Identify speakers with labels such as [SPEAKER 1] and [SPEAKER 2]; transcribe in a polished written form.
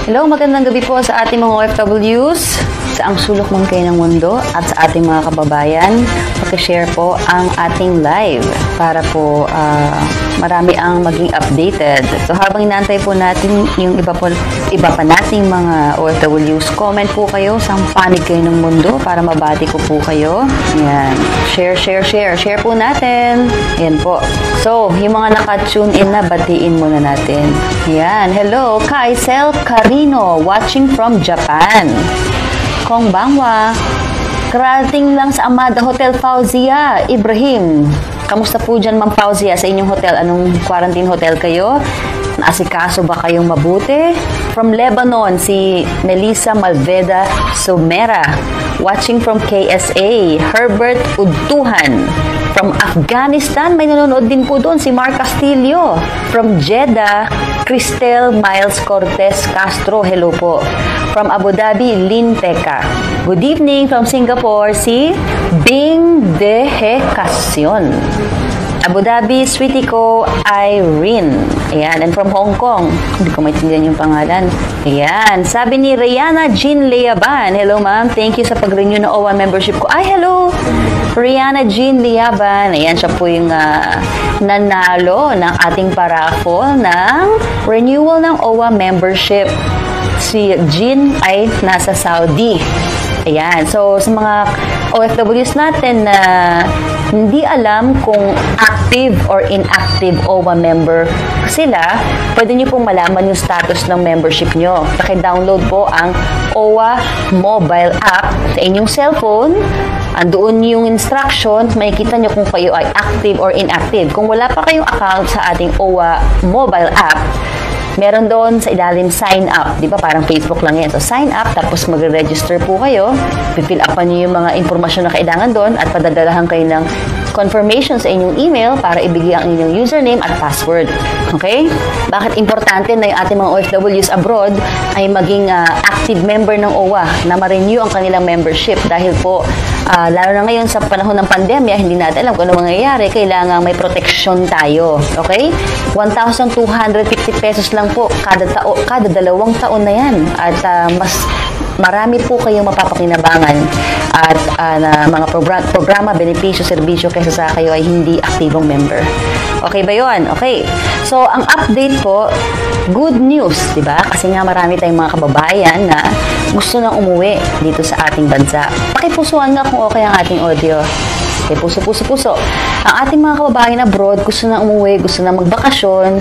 [SPEAKER 1] Hello, magandang gabi po sa ating mga OFWs, sa ang sulok man kayo ng mundo at sa ating mga kababayan. Pag-share po ang ating live para po marami ang maging updated. So habang inaantay po natin yung iba pa nating mga OFWs, comment po kayo, sang panig kayo ng mundo para mabati ko po kayo. Ayan. Share po natin. Ayan po. So, yung mga naka-tune in na, batiin muna natin. Ayan. Hello, Kaisel Carino, watching from Japan. Konbanwa. Karating lang sa Amada Hotel Fauzia, Ibrahim. Kamusta po dyan, Ma'am Fauzia, sa inyong hotel? Anong quarantine hotel kayo? Naasikaso ba kayong mabuti? From Lebanon, si Melissa Malveda Sumera. Watching from KSA, Herbert Udtuhan. From Afghanistan, may nanonood din po doon, si Mark Castillo. From Jeddah, Cristel Miles Cortez Castro, hello po. From Abu Dhabi, Lynn Teka. Good evening from Singapore, si Bing Dehekacion. Abu Dhabi, Sweetie ko, Irene. Ayan. And from Hong Kong, hindi ko maintindihan yung pangalan. Ayan. Sabi ni Rihanna Jean Leaban. Hello, ma'am. Thank you sa pag-renew ng OWA membership ko. Ay, hello! Rihanna Jean Leaban. Ayan, siya po yung nanalo ng ating paraffle ng renewal ng OWA membership. Si Jean ay nasa Saudi. Ayan. So, sa mga OFWs natin na hindi alam kung active or inactive OWA member sila, pwede nyo pong malaman yung status ng membership nyo. Paki-download po ang OWA mobile app sa inyong cellphone. Andoon yung instructions, makikita nyo kung kayo ay active or inactive. Kung wala pa kayong account sa ating OWA mobile app, meron doon sa ilalim sign up, di ba? Parang Facebook lang yan. So, sign up, tapos magre-register po kayo. Pifill upan nyo yung mga informasyon na kailangan doon at padadalahan kayo ng confirmation sa inyong email para ibigay ang inyong username at password. Okay? Bakit importante na yung ating mga OFWs abroad ay maging active member ng OWA, na ma-renew ang kanilang membership dahil po lalo na ngayon sa panahon ng pandemya, hindi natin alam kung ano mangyayari, kailangan may protection tayo. Okay? 1,250 pesos lang po kada 2 taon na yan. At mas marami po kayong mapapakinabangan at mga programa, benepisyo, serbisyo kaysa sa kayo ay hindi aktibong member. Okay ba yun? Okay. So, ang update po, good news, di ba? Kasi nga marami tayong mga kababayan na gusto nang umuwi dito sa ating bansa. Pakipusuan nga kung okay ang ating audio. Okay, puso. Ang ating mga kababayan abroad, gusto na umuwi, gusto na magbakasyon,